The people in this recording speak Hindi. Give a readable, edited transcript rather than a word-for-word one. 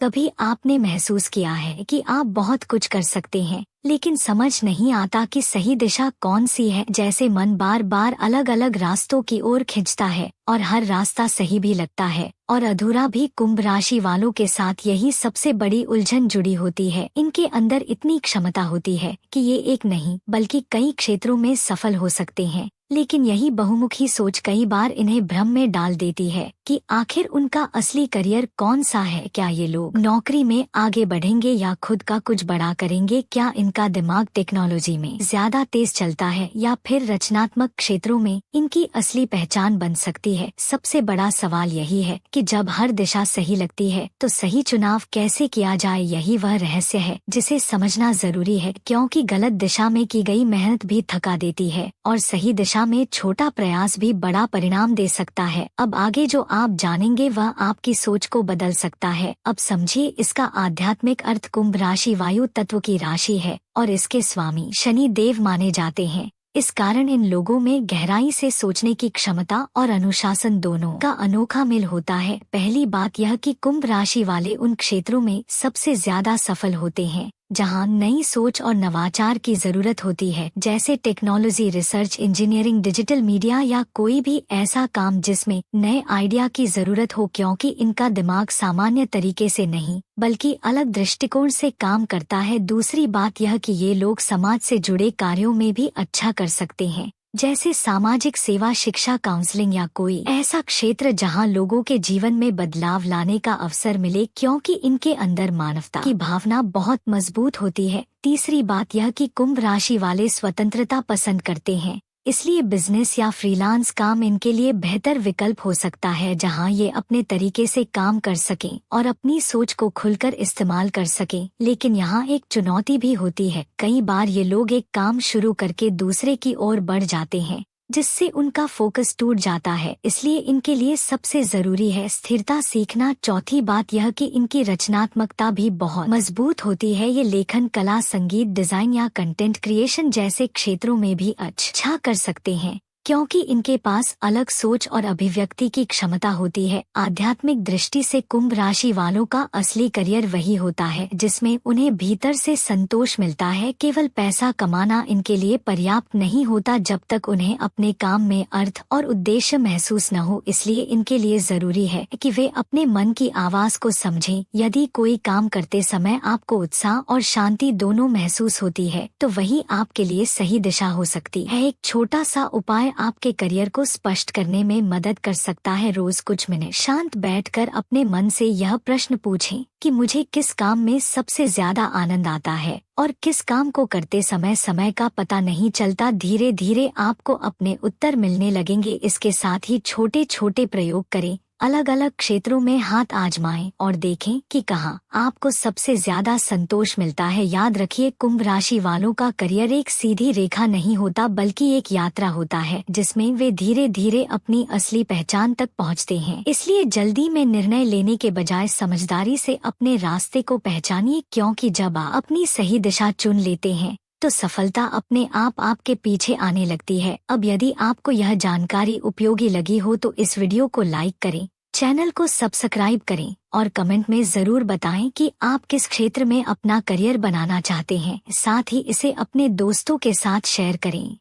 कभी आपने महसूस किया है कि आप बहुत कुछ कर सकते हैं, लेकिन समझ नहीं आता कि सही दिशा कौन सी है। जैसे मन बार बार अलग अलग रास्तों की ओर खिंचता है और हर रास्ता सही भी लगता है और अधूरा भी। कुंभ राशि वालों के साथ यही सबसे बड़ी उलझन जुड़ी होती है। इनके अंदर इतनी क्षमता होती है कि ये एक नहीं बल्कि कई क्षेत्रों में सफल हो सकते हैं, लेकिन यही बहुमुखी सोच कई बार इन्हें भ्रम में डाल देती है कि आखिर उनका असली करियर कौन सा है। क्या ये लोग नौकरी में आगे बढ़ेंगे या खुद का कुछ बड़ा करेंगे? क्या इनका दिमाग टेक्नोलॉजी में ज्यादा तेज चलता है या फिर रचनात्मक क्षेत्रों में इनकी असली पहचान बन सकती है? सबसे बड़ा सवाल यही है कि जब हर दिशा सही लगती है तो सही चुनाव कैसे किया जाए। यही वह रहस्य है जिसे समझना जरूरी है, क्योंकि गलत दिशा में की गई मेहनत भी थका देती है और सही दिशा में छोटा प्रयास भी बड़ा परिणाम दे सकता है। अब आगे जो आप जानेंगे वह आपकी सोच को बदल सकता है। अब समझिए इसका आध्यात्मिक अर्थ। कुंभ राशि वायु तत्व की राशि है और इसके स्वामी शनि देव माने जाते हैं। इस कारण इन लोगों में गहराई से सोचने की क्षमता और अनुशासन दोनों का अनोखा मेल होता है। पहली बात यह कि कुंभ राशि वाले उन क्षेत्रों में सबसे ज्यादा सफल होते हैं जहां नई सोच और नवाचार की जरूरत होती है, जैसे technology, research, engineering, digital media या कोई भी ऐसा काम जिसमें नए आइडिया की जरूरत हो, क्योंकि इनका दिमाग सामान्य तरीके से नहीं बल्कि अलग दृष्टिकोण से काम करता है। दूसरी बात यह कि ये लोग समाज से जुड़े कार्यों में भी अच्छा कर सकते हैं, जैसे सामाजिक सेवा, शिक्षा, काउंसलिंग या कोई ऐसा क्षेत्र जहां लोगों के जीवन में बदलाव लाने का अवसर मिले, क्योंकि इनके अंदर मानवता की भावना बहुत मजबूत होती है। तीसरी बात यह कि कुंभ राशि वाले स्वतंत्रता पसंद करते हैं, इसलिए बिजनेस या फ्रीलांस काम इनके लिए बेहतर विकल्प हो सकता है, जहां ये अपने तरीके से काम कर सकें और अपनी सोच को खुलकर इस्तेमाल कर सकें। लेकिन यहाँ एक चुनौती भी होती है। कई बार ये लोग एक काम शुरू करके दूसरे की ओर बढ़ जाते हैं, जिससे उनका फोकस टूट जाता है, इसलिए इनके लिए सबसे जरूरी है स्थिरता सीखना। चौथी बात यह कि इनकी रचनात्मकता भी बहुत मजबूत होती है। ये लेखन, कला, संगीत, डिजाइन या कंटेंट क्रिएशन जैसे क्षेत्रों में भी अच्छा कर सकते हैं, क्योंकि इनके पास अलग सोच और अभिव्यक्ति की क्षमता होती है। आध्यात्मिक दृष्टि से कुंभ राशि वालों का असली करियर वही होता है जिसमें उन्हें भीतर से संतोष मिलता है। केवल पैसा कमाना इनके लिए पर्याप्त नहीं होता जब तक उन्हें अपने काम में अर्थ और उद्देश्य महसूस न हो। इसलिए इनके लिए जरूरी है कि वे अपने मन की आवाज को समझें। यदि कोई काम करते समय आपको उत्साह और शांति दोनों महसूस होती है तो वही आपके लिए सही दिशा हो सकती है। एक छोटा सा उपाय आपके करियर को स्पष्ट करने में मदद कर सकता है। रोज कुछ मिनट शांत बैठकर अपने मन से यह प्रश्न पूछें कि मुझे किस काम में सबसे ज्यादा आनंद आता है और किस काम को करते समय समय का पता नहीं चलता। धीरे धीरे आपको अपने उत्तर मिलने लगेंगे। इसके साथ ही छोटे छोटे प्रयोग करें, अलग अलग क्षेत्रों में हाथ आजमाएं और देखें कि कहां आपको सबसे ज्यादा संतोष मिलता है। याद रखिए, कुंभ राशि वालों का करियर एक सीधी रेखा नहीं होता बल्कि एक यात्रा होता है जिसमें वे धीरे धीरे अपनी असली पहचान तक पहुंचते हैं। इसलिए जल्दी में निर्णय लेने के बजाय समझदारी से अपने रास्ते को पहचानिए, क्योंकि जब आप अपनी सही दिशा चुन लेते हैं तो सफलता अपने आप आपके पीछे आने लगती है। अब यदि आपको यह जानकारी उपयोगी लगी हो तो इस वीडियो को लाइक करें, चैनल को सब्सक्राइब करें और कमेंट में जरूर बताएं कि आप किस क्षेत्र में अपना करियर बनाना चाहते हैं। साथ ही इसे अपने दोस्तों के साथ शेयर करें।